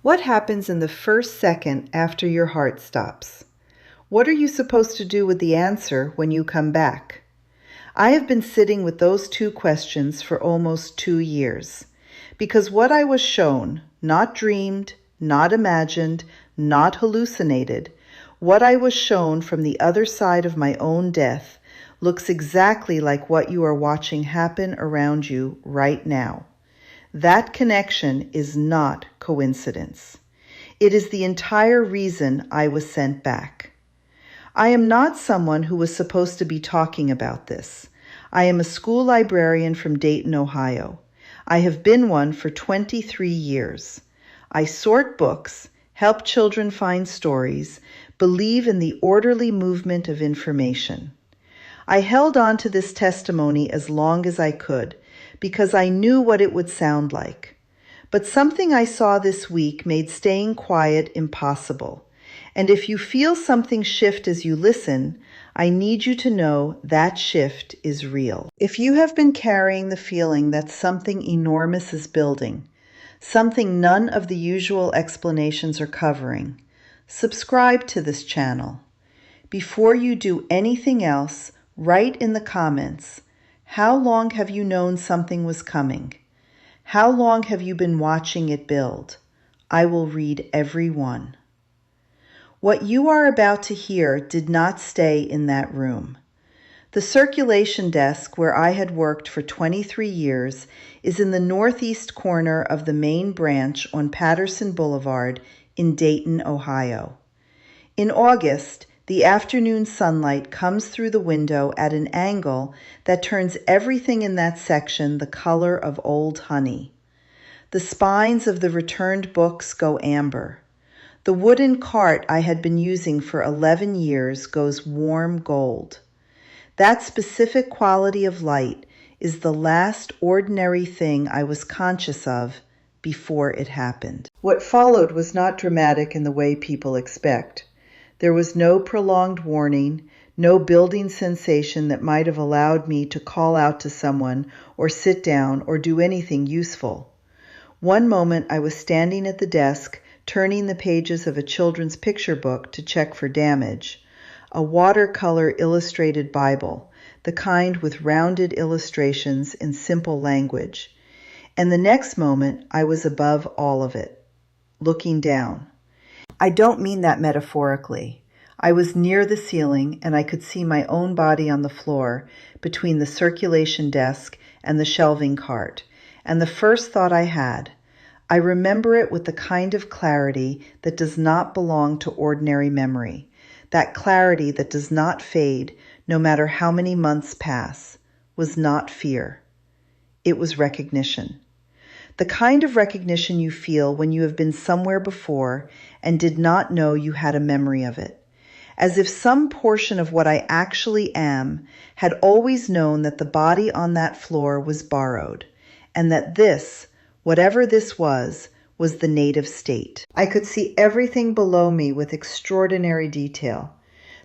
What happens in the first second after your heart stops? What are you supposed to do with the answer when you come back? I have been sitting with those two questions for almost 2 years, because what I was shown, not dreamed, not imagined, not hallucinated, what I was shown from the other side of my own death looks exactly like what you are watching happen around you right now. That connection is not coincidence. It is the entire reason I was sent back. I am not someone who was supposed to be talking about this. I am a school librarian from Dayton, Ohio. I have been one for 23 years. I sort books, help children find stories, believe in the orderly movement of information. I held on to this testimony as long as I could, because I knew what it would sound like. But something I saw this week made staying quiet impossible. And if you feel something shift as you listen, I need you to know that shift is real. If you have been carrying the feeling that something enormous is building, something none of the usual explanations are covering, subscribe to this channel. Before you do anything else, write in the comments, how long have you known something was coming? How long have you been watching it build? I will read every one. What you are about to hear did not stay in that room. The circulation desk where I had worked for 23 years is in the northeast corner of the main branch on Patterson Boulevard in Dayton, Ohio. In August, the afternoon sunlight comes through the window at an angle that turns everything in that section the color of old honey. The spines of the returned books go amber. The wooden cart I had been using for 11 years goes warm gold. That specific quality of light is the last ordinary thing I was conscious of before it happened. What followed was not dramatic in the way people expect. There was no prolonged warning, no building sensation that might have allowed me to call out to someone or sit down or do anything useful. One moment I was standing at the desk, turning the pages of a children's picture book to check for damage, a watercolor illustrated Bible, the kind with rounded illustrations in simple language. And the next moment I was above all of it, looking down. I don't mean that metaphorically. I was near the ceiling and I could see my own body on the floor between the circulation desk and the shelving cart. And the first thought I had, I remember it with the kind of clarity that does not belong to ordinary memory, that clarity that does not fade no matter how many months pass, was not fear. It was recognition. The kind of recognition you feel when you have been somewhere before and did not know you had a memory of it. As if some portion of what I actually am had always known that the body on that floor was borrowed, and that this, whatever this was the native state. I could see everything below me with extraordinary detail.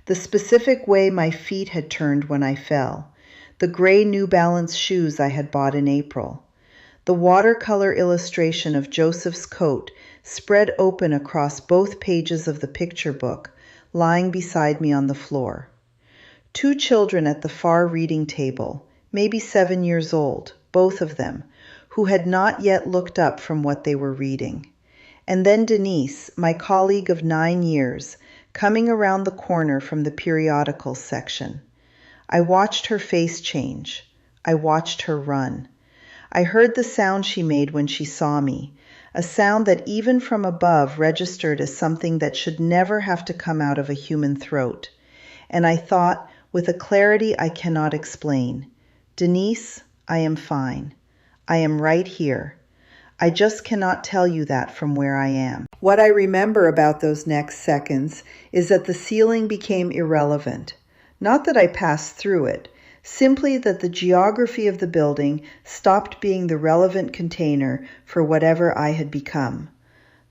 The specific way my feet had turned when I fell, the gray New Balance shoes I had bought in April, the watercolor illustration of Joseph's coat spread open across both pages of the picture book, lying beside me on the floor. 2 children at the far reading table, maybe 7 years old, both of them, who had not yet looked up from what they were reading. And then Denise, my colleague of 9 years, coming around the corner from the periodicals section. I watched her face change. I watched her run. I heard the sound she made when she saw me, a sound that even from above registered as something that should never have to come out of a human throat. And I thought, with a clarity I cannot explain, Denise, I am fine. I am right here. I just cannot tell you that from where I am. What I remember about those next seconds is that the ceiling became irrelevant. Not that I passed through it, simply that the geography of the building stopped being the relevant container for whatever I had become.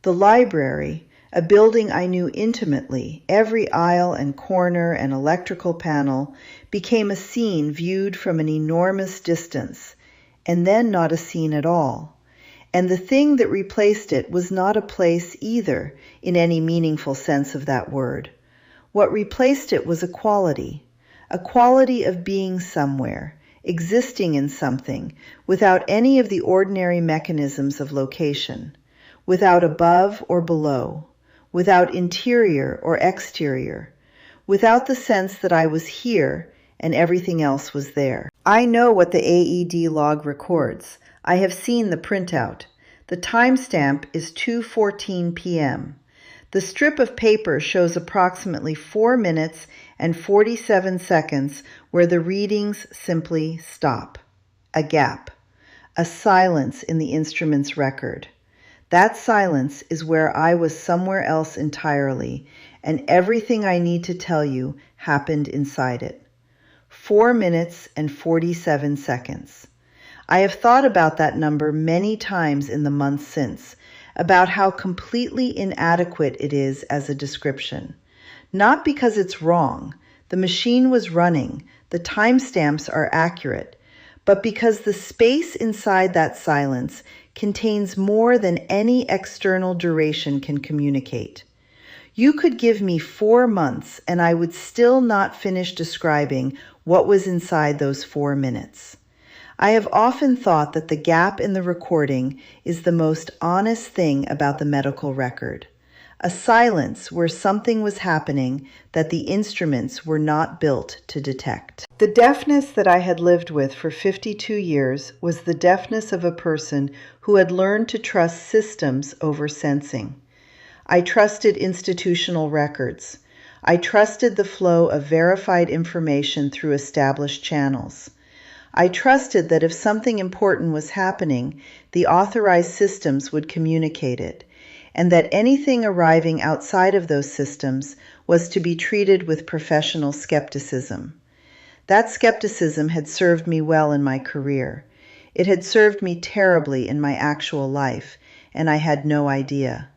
The library, a building I knew intimately, every aisle and corner and electrical panel, became a scene viewed from an enormous distance, and then not a scene at all. And the thing that replaced it was not a place either, in any meaningful sense of that word. What replaced it was a quality of being somewhere, existing in something, without any of the ordinary mechanisms of location, without above or below, without interior or exterior, without the sense that I was here and everything else was there. I know what the AED log records. I have seen the printout. The timestamp is 2:14 p.m. The strip of paper shows approximately 4 minutes and 47 seconds where the readings simply stop. A gap. A silence in the instrument's record. That silence is where I was somewhere else entirely, and everything I need to tell you happened inside it. 4 minutes and 47 seconds. I have thought about that number many times in the months since, about how completely inadequate it is as a description. Not because it's wrong, the machine was running, the timestamps are accurate, but because the space inside that silence contains more than any external duration can communicate. You could give me 4 months and I would still not finish describing what was inside those 4 minutes. I have often thought that the gap in the recording is the most honest thing about the medical record. A silence where something was happening that the instruments were not built to detect. The deafness that I had lived with for 52 years was the deafness of a person who had learned to trust systems over sensing. I trusted institutional records. I trusted the flow of verified information through established channels. I trusted that if something important was happening, the authorized systems would communicate it, and that anything arriving outside of those systems was to be treated with professional skepticism. That skepticism had served me well in my career. It had served me terribly in my actual life, and I had no idea.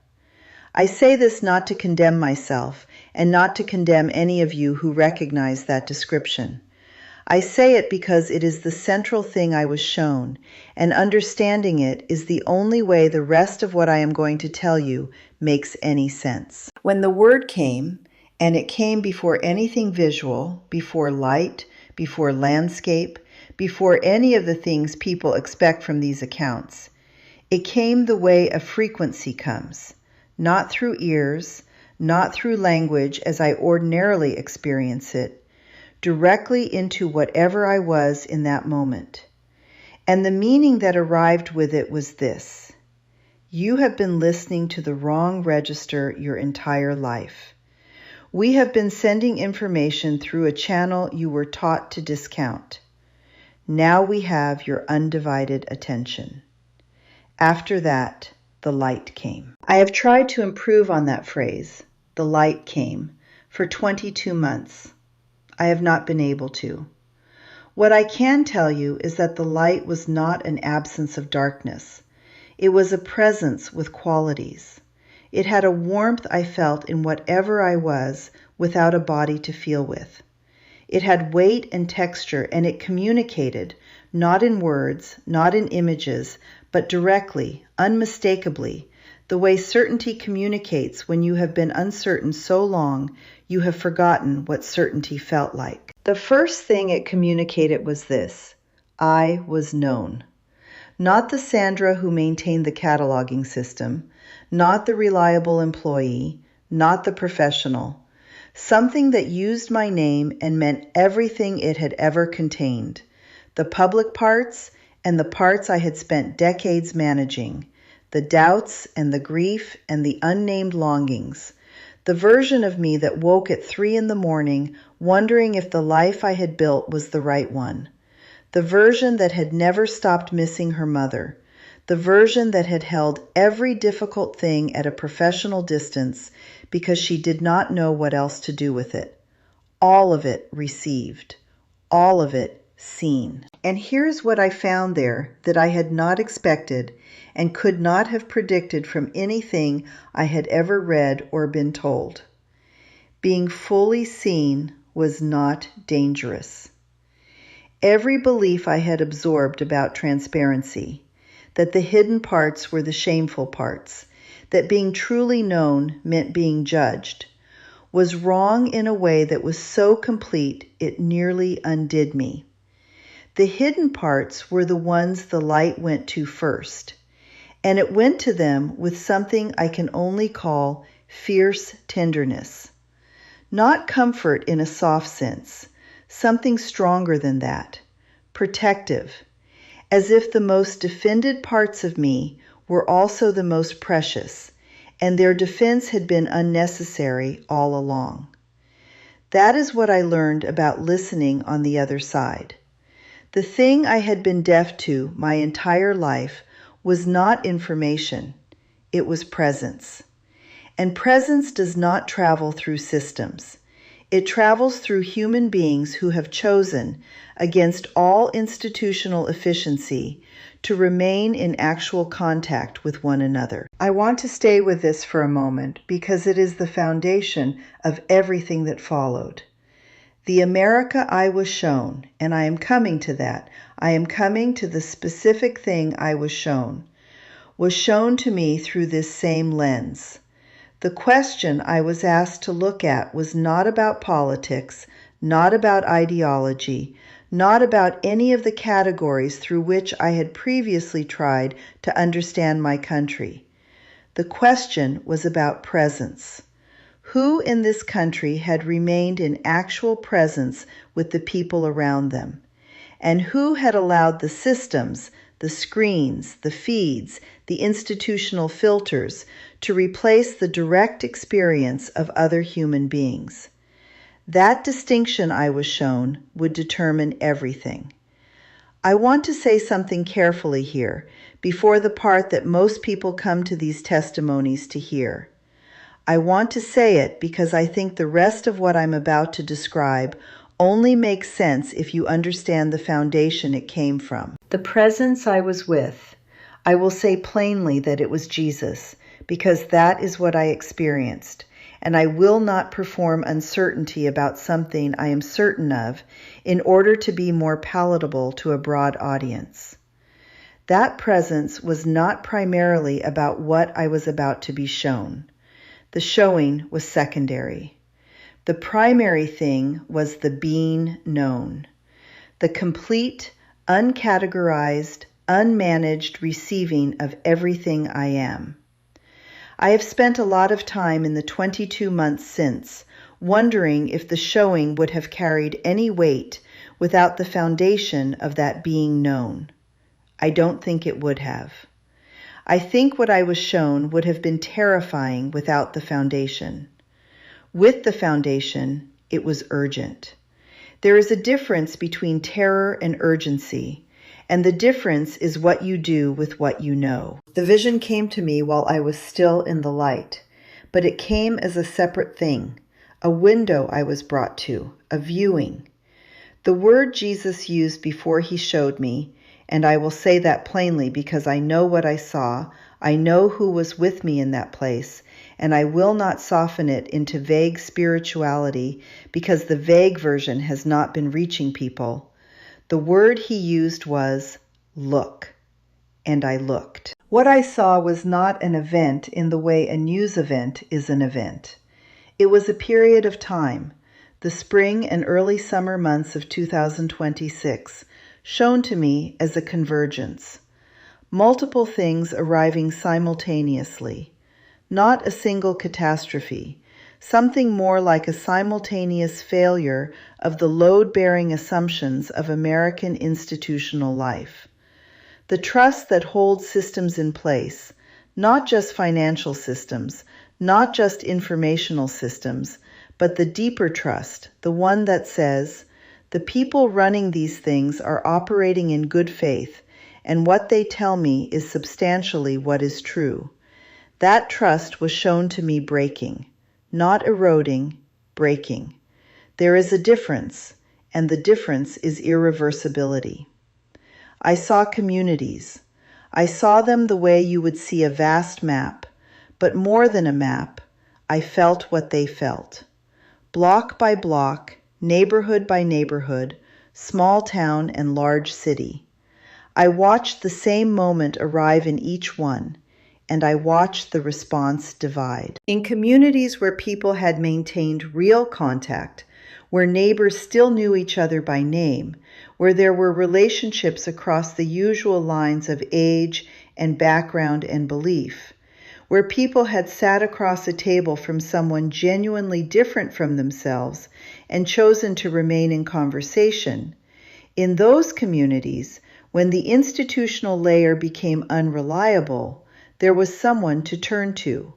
I say this not to condemn myself, and not to condemn any of you who recognize that description. I say it because it is the central thing I was shown, and understanding it is the only way the rest of what I am going to tell you makes any sense. When the word came, and it came before anything visual, before light, before landscape, before any of the things people expect from these accounts, it came the way a frequency comes, not through ears, not through language as I ordinarily experience it, directly into whatever I was in that moment. And the meaning that arrived with it was this: you have been listening to the wrong register your entire life. We have been sending information through a channel you were taught to discount. Now we have your undivided attention. After that, the light came. I have tried to improve on that phrase, the light came, for 22 months. I have not been able to. What I can tell you is that the light was not an absence of darkness. It was a presence with qualities. It had a warmth I felt in whatever I was without a body to feel with. It had weight and texture, and it communicated, not in words, not in images, but directly, unmistakably, the way certainty communicates when you have been uncertain so long you have forgotten what certainty felt like. The first thing it communicated was this: I was known. Not the Sandra who maintained the cataloging system, not the reliable employee, not the professional. Something that used my name and meant everything it had ever contained. The public parts and the parts I had spent decades managing. The doubts and the grief and the unnamed longings. The version of me that woke at 3 a.m, wondering if the life I had built was the right one. The version that had never stopped missing her mother. The version that had held every difficult thing at a professional distance because she did not know what else to do with it. All of it received. All of it seen. And here's what I found there that I had not expected and could not have predicted from anything I had ever read or been told. Being fully seen was not dangerous. Every belief I had absorbed about transparency, that the hidden parts were the shameful parts, that being truly known meant being judged, was wrong in a way that was so complete it nearly undid me. The hidden parts were the ones the light went to first, and it went to them with something I can only call fierce tenderness. Not comfort in a soft sense, something stronger than that, protective, as if the most defended parts of me were also the most precious, and their defense had been unnecessary all along. That is what I learned about listening on the other side. The thing I had been deaf to my entire life was not information, it was presence. And presence does not travel through systems. It travels through human beings who have chosen, against all institutional efficiency, to remain in actual contact with one another. I want to stay with this for a moment because it is the foundation of everything that followed. The America I was shown, and I am coming to that, I am coming to the specific thing I was shown to me through this same lens. The question I was asked to look at was not about politics, not about ideology, not about any of the categories through which I had previously tried to understand my country. The question was about presence. Who in this country had remained in actual presence with the people around them? And who had allowed the systems, the screens, the feeds, the institutional filters to replace the direct experience of other human beings? That distinction I was shown would determine everything. I want to say something carefully here, before the part that most people come to these testimonies to hear. I want to say it because I think the rest of what I'm about to describe only makes sense if you understand the foundation it came from. The presence I was with, I will say plainly that it was Jesus, because that is what I experienced, and I will not perform uncertainty about something I am certain of in order to be more palatable to a broad audience. That presence was not primarily about what I was about to be shown. The showing was secondary. The primary thing was the being known, the complete, uncategorized, unmanaged receiving of everything I am. I have spent a lot of time in the 22 months since wondering if the showing would have carried any weight without the foundation of that being known. I don't think it would have. I think what I was shown would have been terrifying without the foundation. With the foundation, it was urgent. There is a difference between terror and urgency, and the difference is what you do with what you know. The vision came to me while I was still in the light, but it came as a separate thing, a window I was brought to, a viewing. The word Jesus used before he showed me, and I will say that plainly because I know what I saw, I know who was with me in that place, and I will not soften it into vague spirituality because the vague version has not been reaching people. The word he used was, look, and I looked. What I saw was not an event in the way a news event is an event. It was a period of time, the spring and early summer months of 2026, shown to me as a convergence. Multiple things arriving simultaneously, not a single catastrophe, something more like a simultaneous failure of the load-bearing assumptions of American institutional life. The trust that holds systems in place, not just financial systems, not just informational systems, but the deeper trust, the one that says, the people running these things are operating in good faith, and what they tell me is substantially what is true. That trust was shown to me breaking, not eroding, breaking. There is a difference, and the difference is irreversibility. I saw communities. I saw them the way you would see a vast map, but more than a map, I felt what they felt. Block by block, neighborhood by neighborhood, small town and large city. I watched the same moment arrive in each one, and I watched the response divide. In communities where people had maintained real contact, where neighbors still knew each other by name, where there were relationships across the usual lines of age and background and belief, where people had sat across a table from someone genuinely different from themselves and chosen to remain in conversation, in those communities, when the institutional layer became unreliable, there was someone to turn to.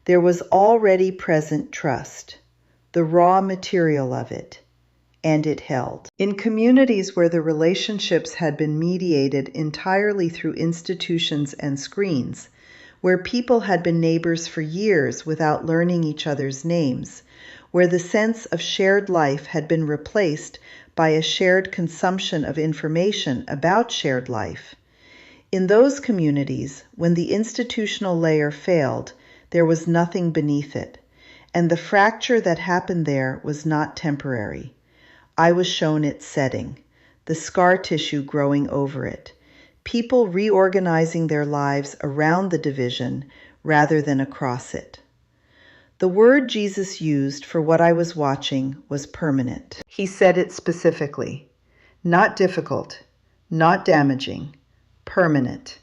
There was already present trust, the raw material of it, and it held. In communities where the relationships had been mediated entirely through institutions and screens, where people had been neighbors for years without learning each other's names, where the sense of shared life had been replaced by a shared consumption of information about shared life. In those communities, when the institutional layer failed, there was nothing beneath it, and the fracture that happened there was not temporary. I was shown its setting, the scar tissue growing over it, people reorganizing their lives around the division rather than across it. The word Jesus used for what I was watching was permanent. He said it specifically, not difficult, not damaging, permanent.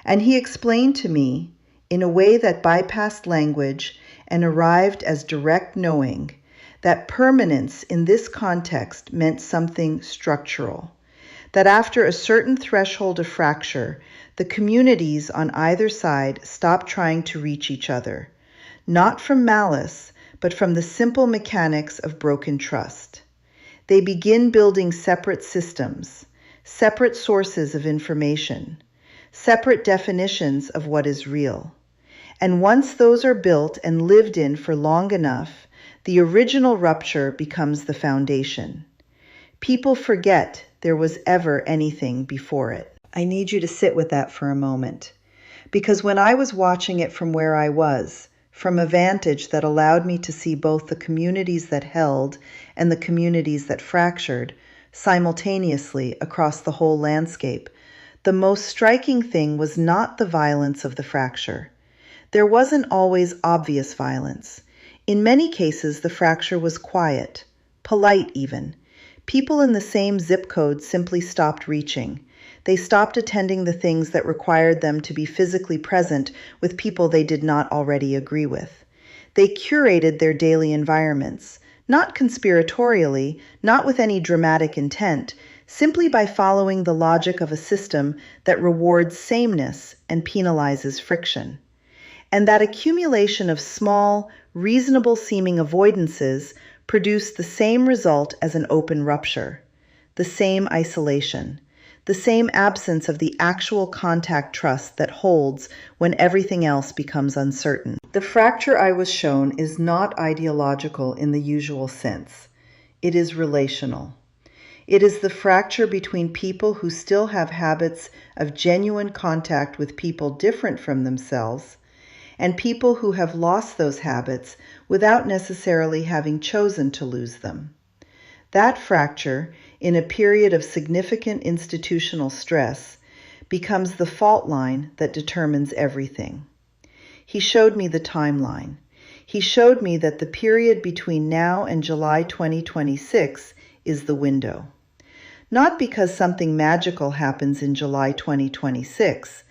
And he explained to me, in a way that bypassed language and arrived as direct knowing, that permanence in this context meant something structural, that after a certain threshold of fracture, the communities on either side stopped trying to reach each other, not from malice, but from the simple mechanics of broken trust. They begin building separate systems, separate sources of information, separate definitions of what is real. And once those are built and lived in for long enough, the original rupture becomes the foundation. People forget there was ever anything before it. I need you to sit with that for a moment, because when I was watching it from where I was, from a vantage that allowed me to see both the communities that held and the communities that fractured simultaneously across the whole landscape, the most striking thing was not the violence of the fracture. There wasn't always obvious violence. In many cases, the fracture was quiet, polite even. People in the same zip code simply stopped reaching. They stopped attending the things that required them to be physically present with people they did not already agree with. They curated their daily environments, not conspiratorially, not with any dramatic intent, simply by following the logic of a system that rewards sameness and penalizes friction. And that accumulation of small, reasonable-seeming avoidances produced the same result as an open rupture, the same isolation, the same absence of the actual contact trust that holds when everything else becomes uncertain. The fracture I was shown is not ideological in the usual sense. It is relational. It is the fracture between people who still have habits of genuine contact with people different from themselves, and people who have lost those habits without necessarily having chosen to lose them. That fracture, in a period of significant institutional stress, becomes the fault line that determines everything. He showed me the timeline. He showed me that the period between now and July 2026 is the window. Not because something magical happens in July 2026,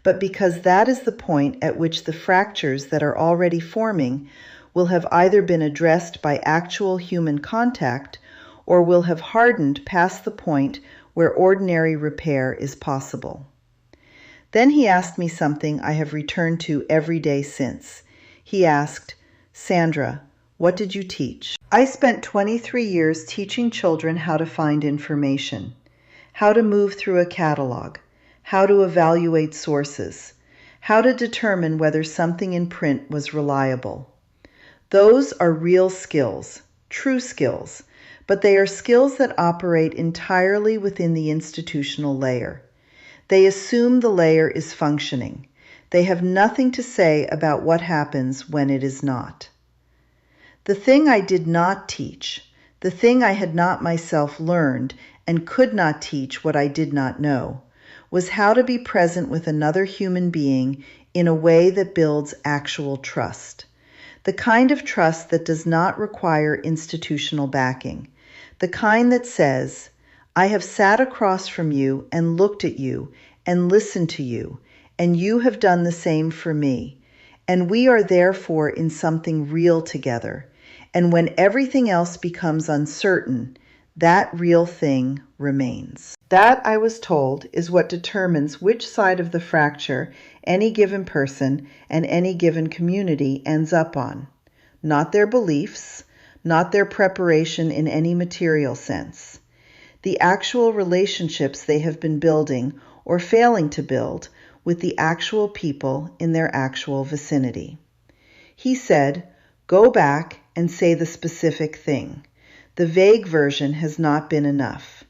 but because that is the point at which the fractures that are already forming will have either been addressed by actual human contact or will have hardened past the point where ordinary repair is possible. Then he asked me something I have returned to every day since. He asked, "Sandra, what did you teach?" I spent 23 years teaching children how to find information, how to move through a catalog, how to evaluate sources, how to determine whether something in print was reliable. Those are real skills, true skills, but they are skills that operate entirely within the institutional layer. They assume the layer is functioning. They have nothing to say about what happens when it is not. The thing I did not teach, the thing I had not myself learned and could not teach what I did not know, was how to be present with another human being in a way that builds actual trust. The kind of trust that does not require institutional backing. The kind that says, I have sat across from you and looked at you and listened to you, and you have done the same for me. And we are therefore in something real together. And when everything else becomes uncertain, that real thing remains. That, I was told, is what determines which side of the fracture any given person and any given community ends up on. Not their beliefs, not their preparation in any material sense. The actual relationships they have been building or failing to build with the actual people in their actual vicinity. He said, go back and say the specific thing. The vague version has not been enough.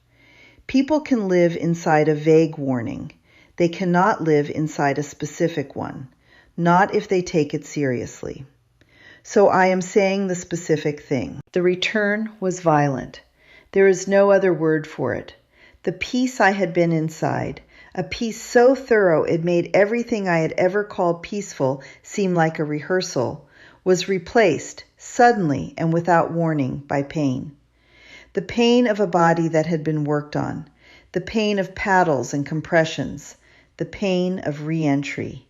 People can live inside a vague warning. They cannot live inside a specific one, not if they take it seriously. So I am saying the specific thing. The return was violent. There is no other word for it. The peace I had been inside, a peace so thorough it made everything I had ever called peaceful seem like a rehearsal, was replaced, suddenly and without warning, by pain. The pain of a body that had been worked on, the pain of paddles and compressions, the pain of re-entry.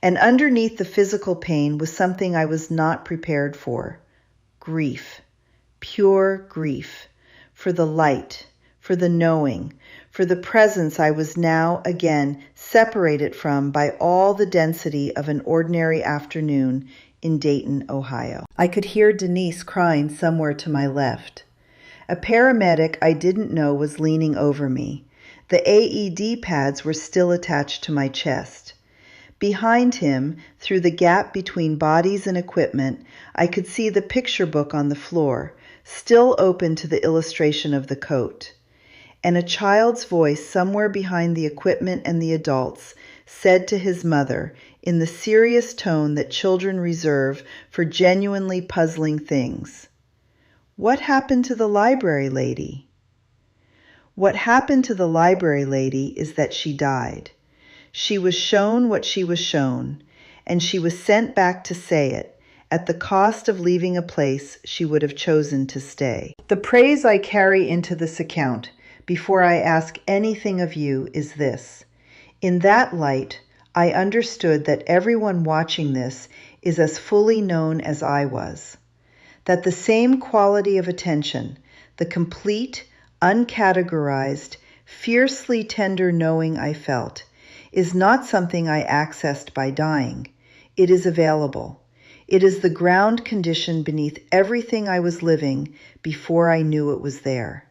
And underneath the physical pain was something I was not prepared for. Grief. Pure grief. For the light, for the knowing, for the presence I was now again separated from by all the density of an ordinary afternoon in Dayton, Ohio. I could hear Denise crying somewhere to my left. A paramedic I didn't know was leaning over me. The AED pads were still attached to my chest. Behind him, through the gap between bodies and equipment, I could see the picture book on the floor, still open to the illustration of the coat. And a child's voice somewhere behind the equipment and the adults said to his mother, in the serious tone that children reserve for genuinely puzzling things, "What happened to the library lady?" What happened to the library lady is that she died. She was shown what she was shown, and she was sent back to say it, at the cost of leaving a place she would have chosen to stay. The praise I carry into this account, before I ask anything of you, is this. In that light, I understood that everyone watching this is as fully known as I was. That the same quality of attention, the complete, uncategorized, fiercely tender knowing I felt, is not something I accessed by dying. It is available. It is the ground condition beneath everything I was living before I knew it was there.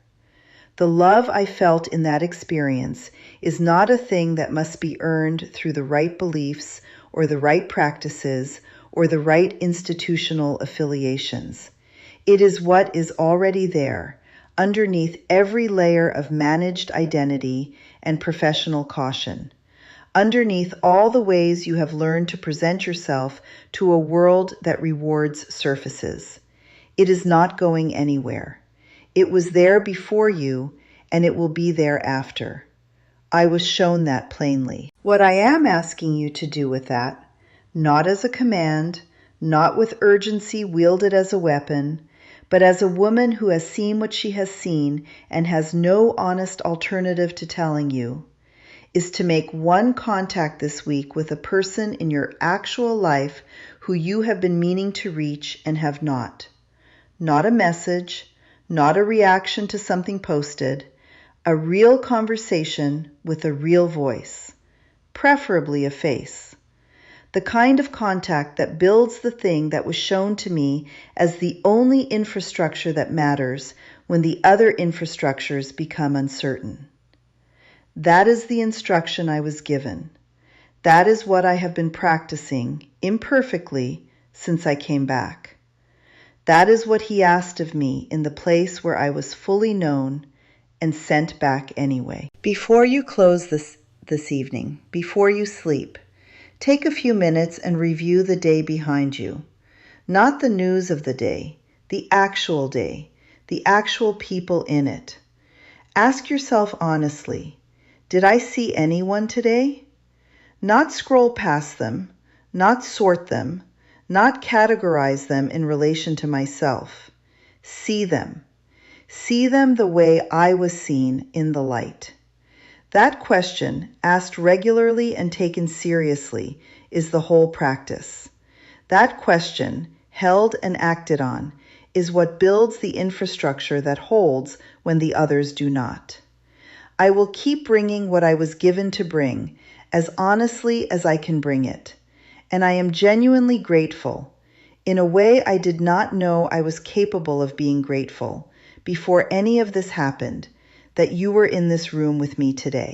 The love I felt in that experience is not a thing that must be earned through the right beliefs or the right practices or the right institutional affiliations. It is what is already there, underneath every layer of managed identity and professional caution, underneath all the ways you have learned to present yourself to a world that rewards surfaces. It is not going anywhere. It was there before you, and it will be there after. I was shown that plainly. What I am asking you to do with that, not as a command, not with urgency wielded as a weapon, but as a woman who has seen what she has seen and has no honest alternative to telling you, is to make one contact this week with a person in your actual life who you have been meaning to reach and have not. Not a message, not a reaction to something posted, a real conversation with a real voice, preferably a face. The kind of contact that builds the thing that was shown to me as the only infrastructure that matters when the other infrastructures become uncertain. That is the instruction I was given. That is what I have been practicing, imperfectly, since I came back. That is what he asked of me in the place where I was fully known and sent back anyway. Before you close this evening, before you sleep, take a few minutes and review the day behind you. Not the news of the day, the actual day, the actual people in it. Ask yourself honestly, Did I see anyone today? Not scroll past them, not sort them, not categorize them in relation to myself. See them. See them the way I was seen in the light. That question, asked regularly and taken seriously, is the whole practice. That question, held and acted on, is what builds the infrastructure that holds when the others do not. I will keep bringing what I was given to bring, as honestly as I can bring it. And I am genuinely grateful, in a way I did not know I was capable of being grateful, before any of this happened, that you were in this room with me today.